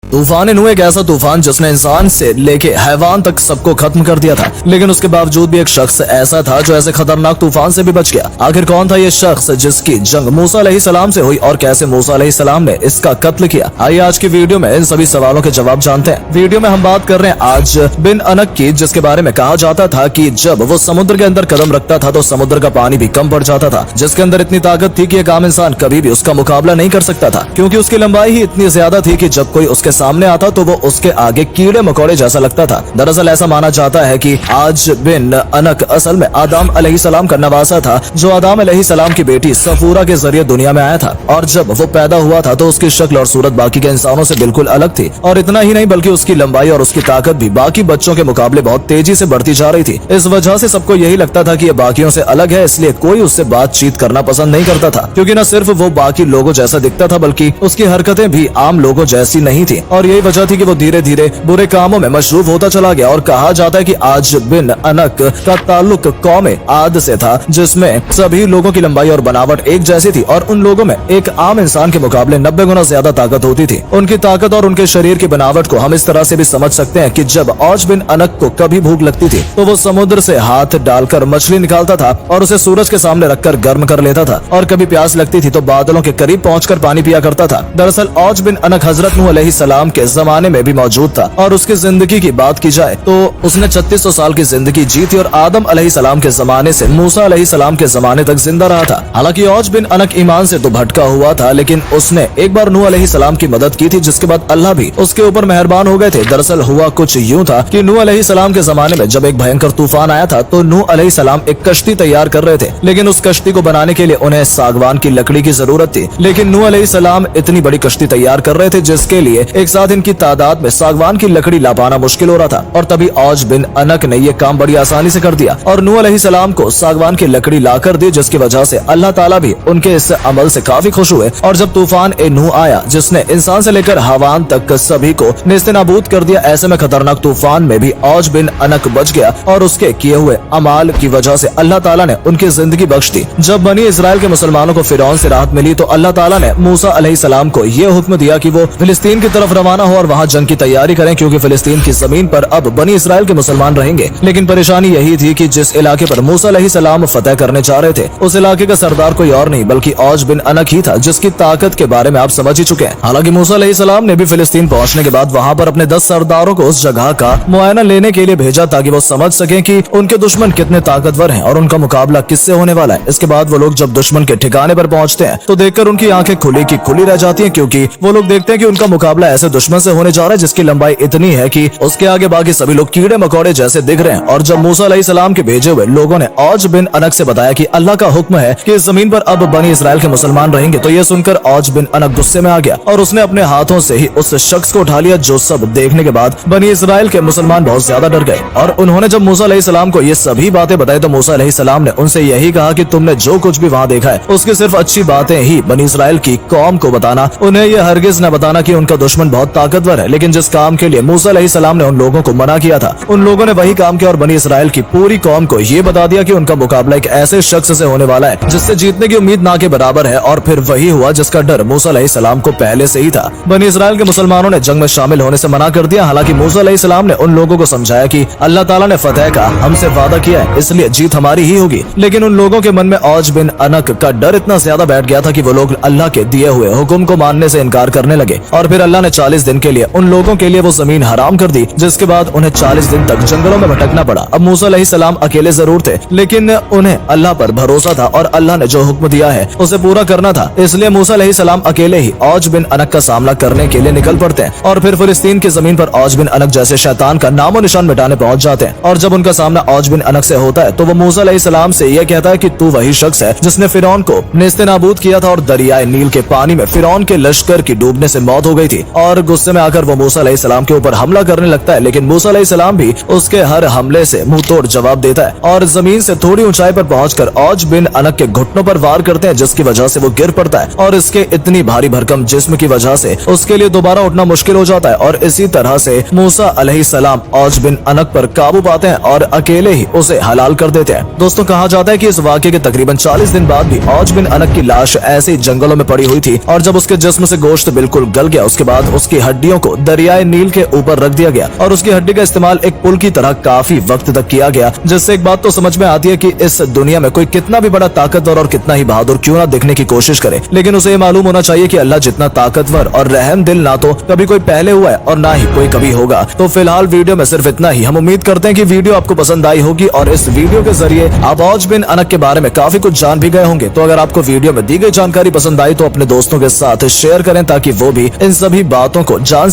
तूफान नूह एक ऐसा तूफान जिसने इंसान से लेके हैवान तक सबको खत्म कर दिया था, लेकिन उसके बावजूद भी एक शख्स ऐसा था जो ऐसे खतरनाक तूफान से भी बच गया। आखिर कौन था ये शख्स जिसकी जंग मूसा अलैहिस्सलाम से हुई और कैसे मूसा अलैहिस्सलाम ने इसका कत्ल किया? आइए आज की वीडियो में इन सभी सवालों के जवाब जानते हैं। वीडियो में हम बात कर रहे हैं आज बिन अनक की, जिसके बारे में कहा जाता था कि जब वो समुद्र के अंदर कदम रखता था तो समुद्र का पानी भी कम पड़ जाता था, जिसके अंदर इतनी ताकत थी कि एक आम इंसान कभी भी उसका मुकाबला नहीं कर सकता था, क्योंकि उसकी लंबाई ही इतनी ज्यादा थी कि जब कोई उसके सामने आता तो वो उसके आगे कीड़े मकोड़े जैसा लगता था। दरअसल ऐसा माना जाता है कि आज बिन अनक असल में आदम अलैहिस्सलाम का नवासा था, जो आदम अलैहिस्सलाम की बेटी सफूरा के जरिए दुनिया में आया था। और जब वो पैदा हुआ था तो उसकी शक्ल और सूरत बाकी के इंसानों से बिल्कुल अलग थी, और इतना ही नहीं बल्कि उसकी लंबाई और उसकी ताकत भी बाकी बच्चों के मुकाबले बहुत तेजी से बढ़ती जा रही थी। इस वजह से सबको यही लगता था कि ये बाकियों से अलग है, इसलिए कोई उससे बातचीत करना पसंद नहीं करता था, क्योंकि न सिर्फ वो बाकी लोगों जैसा दिखता था बल्कि उसकी हरकतें भी आम लोगों जैसी नहीं थी। और यही वजह थी कि वो धीरे धीरे बुरे कामों में मशरूफ होता चला गया। और कहा जाता है कि आज बिन अनक का ताल्लुक कौम आद से था, जिसमें सभी लोगों की लंबाई और बनावट एक जैसी थी, और उन लोगों में एक आम इंसान के मुकाबले 90 गुना ज्यादा ताकत होती थी। उनकी ताकत और उनके शरीर की बनावट को हम इस तरह से भी समझ सकते हैं कि जब औज बिन अनक को कभी भूख लगती थी तो वो समुद्र से हाथ डालकर मछली निकालता था और उसे सूरज के सामने रखकर गर्म कर लेता था, और कभी प्यास लगती थी तो बादलों के करीब पहुंचकर पानी पिया करता था। दरअसल औज बिन अनक हजरत नूह अलैहिस्सलाम के जमाने में भी मौजूद था, और उसकी जिंदगी की बात की जाए तो उसने 3600 साल की जिंदगी जी थी, और आदम अलैहिस्सलाम के जमाने से मूसा अलैहिस्सलाम के जमाने तक जिंदा रहा था। हालांकि औज बिन अनक ईमान से तो भटका हुआ था, लेकिन उसने एक बार नूह अलैहिस्सलाम की मदद की थी, जिसके बाद अल्लाह भी उसके ऊपर मेहरबान हो गए थे। दरअसल हुआ कुछ यूं था कि नूह अलैहिस्सलाम के जमाने में जब एक भयंकर तूफान आया था तो नूह अलैहिस्सलाम एक कश्ती तैयार कर रहे थे, लेकिन उस कश्ती को बनाने के लिए उन्हें सागवान की लकड़ी की जरूरत थी। लेकिन नूह अलैहिस्सलाम इतनी बड़ी कश्ती तैयार कर रहे थे जिसके लिए एक साथ इनकी तादाद में सागवान की लकड़ी ला पाना मुश्किल हो रहा था, और तभी औज बिन अनक ने ये काम बड़ी आसानी से कर दिया और नूह अलैहिस्सलाम को सागवान की लकड़ी ला कर दी, जिसकी वजह से अल्लाह ताला भी उनके इस अमल से काफी खुश हुए। और जब तूफान ए नूह आया जिसने इंसान से लेकर हवान तक सभी को नेस्तनाबूद कर दिया, ऐसे में खतरनाक तूफान में भी औज बिन अनक बच गया, और उसके किए हुए अमाल की वजह से अल्लाह ताला ने उनकी जिंदगी बख्श दी। जब बनी इस्राइल के मुसलमानों को फिरौन से राहत मिली तो अल्लाह ताला ने मूसा अलैहिस्सलाम को ये हुक्म दिया कि वो फिलिस्तीन की तरफ रवाना हो और वहाँ जंग की तैयारी करें, क्योंकि फिलिस्तीन की जमीन पर अब बनी इस्राइल के मुसलमान रहेंगे। लेकिन परेशानी यही थी कि जिस इलाके पर मूसा अलैहिस्सलाम फतह करने जा रहे थे उस इलाके का सरदार कोई और नहीं बल्कि औज बिन अनक ही था, जिसकी ताकत के बारे में आप समझ ही चुके हैं। हालांकि मूसा अलैहिस्सलाम ने भी फिलिस्तीन पहुंचने के बाद वहां पर अपने 10 सरदारों को उस जगह का मुआयना लेने के लिए भेजा, ताकि वो समझ सकें कि उनके दुश्मन कितने ताकतवर हैं और उनका मुकाबला किससे होने वाला है। इसके बाद वो लोग जब दुश्मन के ठिकाने पर पहुंचते हैं तो देखकर उनकी आंखें खुली की खुली रह जाती हैं, क्योंकि वो लोग देखते हैं कि उनका मुकाबला ऐसे दुश्मन से होने जा रहा है जिसकी लंबाई इतनी है कि उसके आगे बाकी सभी लोग कीड़े मकोड़े जैसे दिख रहे हैं। और जब मूसा अलैहिस्सलाम के भेजे हुए लोगों ने औज बिन अनक से बताया कि अल्लाह का हुक्म है कि इस जमीन पर अब बनी इस्राइल के मुसलमान रहेंगे, तो ये सुनकर औज बिन अनक गुस्से में आ गया और उसने अपने हाथों से ही उस शख्स को उठा लिया, जो सब देखने के बाद बनी इस्राइल के मुसलमान बहुत ज्यादा डर गए। और उन्होंने जब मूसा अलैहिस्सलाम को ये सभी बातें बताई तो मूसा अलैहिस्सलाम ने उनसे यही कहा कि तुमने जो कुछ भी वहाँ देखा है उसकी सिर्फ अच्छी बातें ही बनी इस्राइल की कौम को बताना, उन्हें ये हरगिज न बताना कि उनका दुश्मन बहुत ताकतवर है। लेकिन जिस काम के लिए मूसा अलैहिस्सलाम ने उन लोगों को मना किया था उन लोगों ने वही काम किया और बनी इस्राइल की पूरी कौम को ये बता दिया कि उनका मुकाबला एक ऐसे शख्स से होने वाला है जिससे जीतने की उम्मीद ना के बराबर है। और फिर वही हुआ जिसका डर मूसा अलैहिस्सलाम को पहले से ही था। बनी इस्राइल के मुसलमानों ने जंग में शामिल होने से मना कर दिया। हालांकि मूसा अलैहिस्सलाम ने उन लोगों को समझाया कि अल्लाह ताला ने फतह का हमसे वादा किया है, इसलिए जीत हमारी ही होगी। लेकिन उन लोगों के मन में औज बिन अनक का डर इतना ज्यादा बैठ गया था कि वो लोग अल्लाह के दिए हुए हुक्म को मानने से इनकार करने लगे। और फिर अल्लाह ने 40 दिन के लिए उन लोगों के लिए वो जमीन हराम कर दी, जिसके बाद उन्हें 40 दिन तक जंगलों में भटकना पड़ा। अब मूसा अलैहिस्सलाम अकेले जरूर थे, लेकिन उन्हें अल्लाह पर भरोसा था और अल्लाह ने जो हुक्म दिया है उसे पूरा करना था, इसलिए मूसा अलैहिस्सलाम अकेले ही औज बिन अनक का सामना करने के लिए निकल पड़ते हैं। और फिर फिलिस्तीन की जमीन पर औज बिन अनक जैसे शैतान का नामो निशान मिटाने पहुंच जाते हैं। और जब उनका सामना औज बिन अनक से होता है तो वो मूसा अलैहिस्सलाम से यह कहता है कि तू वही शख्स है जिसने फिरौन को नेस्तनाबूद किया था और दरियाए नील के पानी में फिरौन के लश्कर की डूबने से मौत हो गई थी। और गुस्से में आकर वो मूसा अलैहिस्सलाम के ऊपर हमला करने लगता है, लेकिन मूसा अलैहिस्सलाम भी उसके हर हमले से मुंह तोड़ जवाब देता है और जमीन से थोड़ी ऊंचाई पर पहुंचकर औज बिन अनक के घुटनों पर वार करते हैं, जिसकी वजह से वो गिर पड़ता है और इसके इतनी भारी भरकम जिस्म की वजह से उसके लिए दोबारा उठना मुश्किल हो जाता है। और इसी तरह से मूसा अलैहिस्सलाम औज बिन अनक पर काबू पाते हैं और अकेले ही उसे हलाल कर देते हैं। दोस्तों, कहा जाता है कि इस वाक़े के तकरीबन 40 दिन बाद भी औज बिन अनक की लाश ऐसे ही जंगलों में पड़ी हुई थी, और जब उसके जिस्म से गोश्त बिल्कुल गल गया उसके बाद उसकी हड्डियों को दरियाए नील के ऊपर रख दिया गया और उसकी हड्डी का इस्तेमाल एक पुल की तरह काफी वक्त तक किया गया, जिससे एक बात तो समझ में आती है कि इस दुनिया में कोई कितना भी बड़ा ताकतवर और कितना ही बहादुर क्यों ना दिखने की कोशिश करे, लेकिन उसे ये मालूम होना चाहिए कि अल्लाह जितना ताकतवर और रहम दिल ना तो कभी कोई पहले हुआ है और ना ही कोई कभी होगा। तो फिलहाल वीडियो में सिर्फ इतना ही। हम उम्मीद करते हैं कि वीडियो आपको पसंद आई होगी और इस वीडियो के जरिए आप औज बिन अनक के बारे में काफी कुछ जान भी गए होंगे। तो अगर आपको वीडियो में दी गई जानकारी पसंद आई तो अपने दोस्तों के साथ शेयर करें ताकि वो भी इन सभी बातों को जान